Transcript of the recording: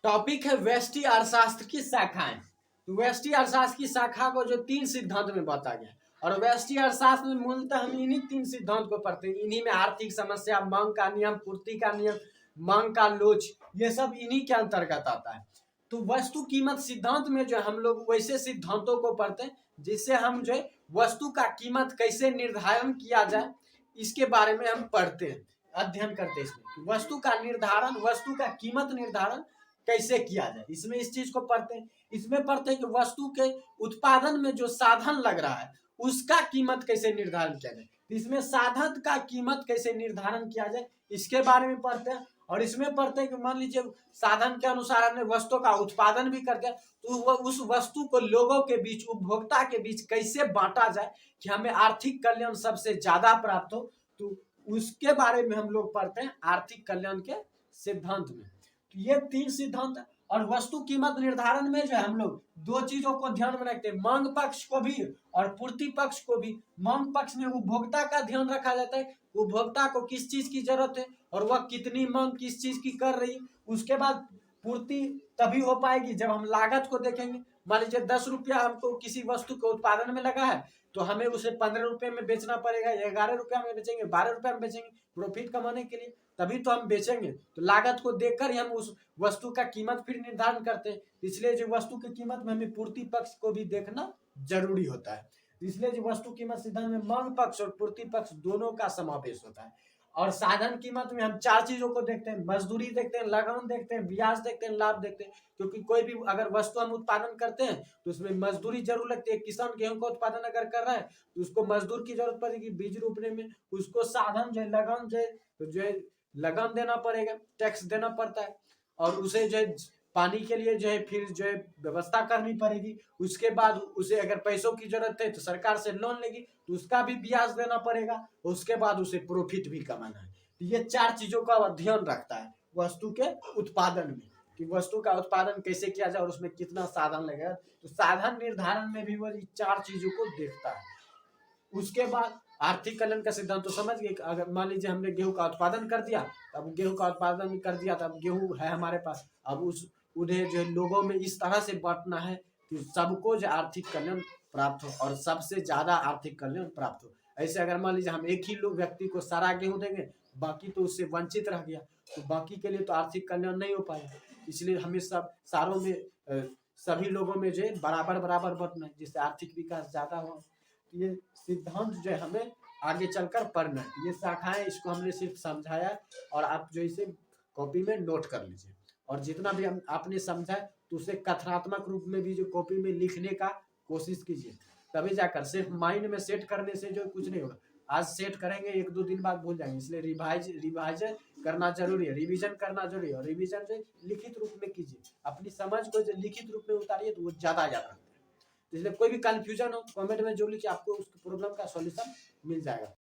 Topic है व्यष्टि अर्थशास्त्र की शाखाएं। तो व्यष्टि अर्थशास्त्र की शाखा को जो 3 सिद्धांत में बांटा गया और व्यष्टि अर्थशास्त्र में मूलतः हम इन्हीं 3 सिद्धांत को पढ़ते हैं। इन्हीं में आर्थिक समस्या, मांग का नियम, पूर्ति का नियम, मांग का लोच, ये सब इन्हीं के अंतर्गत आता है। तो वस्तु कीमत सिद्धांत में जो हम लोग वैसे सिद्धांतों को पढ़ते हैं जिससे हम जो है वस्तु का कीमत कैसे निर्धारण किया जाए इसके बारे में हम पढ़ते हैं, अध्ययन करते हैं। इसमें वस्तु का निर्धारण, वस्तु का कीमत निर्धारण कैसे किया जाए, इसमें इस चीज को पढ़ते हैं। इसमें पढ़ते हैं कि वस्तु के उत्पादन में जो साधन लग रहा है उसका कीमत कैसे निर्धारण किया जाए, इसमें साधन का कीमत कैसे निर्धारण किया जाए इसके बारे में पढ़ते हैं। और इसमें पढ़ते हैं कि मान लीजिए साधन के अनुसार हमने वस्तु का उत्पादन भी कर दिया तो उस वस्तु को लोगों के बीच, उपभोक्ता के बीच कैसे बांटा जाए कि हमें आर्थिक कल्याण सबसे ज्यादा प्राप्त हो। तो उसके बारे में हम लोग पढ़ते हैं आर्थिक कल्याण के सिद्धांत में। तो ये 3 सिद्धांत। और वस्तु कीमत निर्धारण में जो है हम लोग 2 चीजों को ध्यान में रखते हैं, मांग पक्ष को भी और पूर्ति पक्ष को भी। मांग पक्ष में उपभोक्ता का ध्यान रखा जाता है, उपभोक्ता को किस चीज की जरूरत है और वह कितनी मांग किस चीज की कर रही है। उसके बाद पूर्ति तभी हो पाएगी जब हम लागत को देखेंगे। मान लीजिए 10 रुपया हमको किसी वस्तु के उत्पादन में लगा है तो हमें उसे 15 रुपए में बेचना पड़ेगा, 11 रुपया में बेचेंगे, 12 रुपया में बेचेंगे, प्रॉफिट कमाने के लिए तभी तो हम बेचेंगे। तो लागत को देखकर ही हम उस वस्तु का कीमत फिर निर्धारण करते हैं। इसलिए जो वस्तु की कीमत में हमें पूर्ति पक्ष को भी देखना जरूरी होता है। इसलिए जो वस्तु कीमत सिद्धांत में मांग पक्ष और पूर्ति पक्ष दोनों का समावेश होता है। और साधन कीमत में हम 4 चीजों को देखते हैं, मजदूरी देखते हैं, लगान देखते हैं, ब्याज देखते हैं, लाभ देखते हैं। क्योंकि कोई भी अगर वस्तु हम उत्पादन करते हैं तो उसमें मजदूरी जरूर लगती है। किसान गेहूं का उत्पादन अगर कर रहा है तो उसको मजदूर की जरूरत पड़ेगी बीज रोपने में, उसको साधन जो है लगान जो है लगान देना पड़ेगा, टैक्स देना पड़ता है। और उसे जो है पानी के लिए जो है फिर जो है व्यवस्था करनी पड़ेगी। उसके बाद उसे अगर पैसों की जरूरत है तो सरकार से लोन लेगी तो उसका भी ब्याज देना पड़ेगा। उसके बाद उसे प्रॉफिट भी कमाना है। तो ये 4 चीजों का ध्यान रखता है वस्तु के उत्पादन में कि वस्तु का उत्पादन कैसे किया जाए और उसमें कितना साधन लगेगा। तो साधन निर्धारण में भी वो 4 चीजों को देखता है। उसके बाद आर्थिक कल्याण का सिद्धांत तो समझ गए। अगर मान लीजिए हमने गेहूं का उत्पादन कर दिया, तब गेहूं का उत्पादन कर दिया, तब गेहूं है हमारे पास, अब उन्हें जो लोगों में इस तरह से बांटना है कि सबको जो आर्थिक कल्याण प्राप्त हो और सबसे ज्यादा आर्थिक कल्याण प्राप्त हो। ऐसे अगर मान लीजिए हम एक ही लोग व्यक्ति को सारा गेहूं देंगे, बाकी तो उससे वंचित रह गया, तो बाकी के लिए तो आर्थिक कल्याण नहीं हो पाएगा। इसलिए हमें सब सारों में सभी लोगों में जो है बराबर बराबर बांटना है जिससे आर्थिक विकास ज्यादा हो। ये सिद्धांत जो है हमें आगे चलकर पढ़ना है। ये शाखाएं, इसको हमने सिर्फ समझाया और आप जो इसे कॉपी में नोट कर लीजिए। और जितना भी आपने समझा तो उसे कथनात्मक रूप में भी जो कॉपी में लिखने का कोशिश कीजिए, तभी जाकर सिर्फ माइंड में सेट करने से जो कुछ नहीं होगा। आज सेट करेंगे 1-2 दिन बाद भूल जाएंगे। इसलिए रिवाइज करना जरूरी है, रिवीजन करना जरूरी है। और रिवीजन जो लिखित रूप में कीजिए, अपनी समझ को जो लिखित रूप में उतारिए तो वो ज्यादा याद रखता है। इसलिए कोई भी कंफ्यूजन हो कमेंट में जो लिखिए, आपको उस प्रॉब्लम का सॉल्यूशन मिल जाएगा।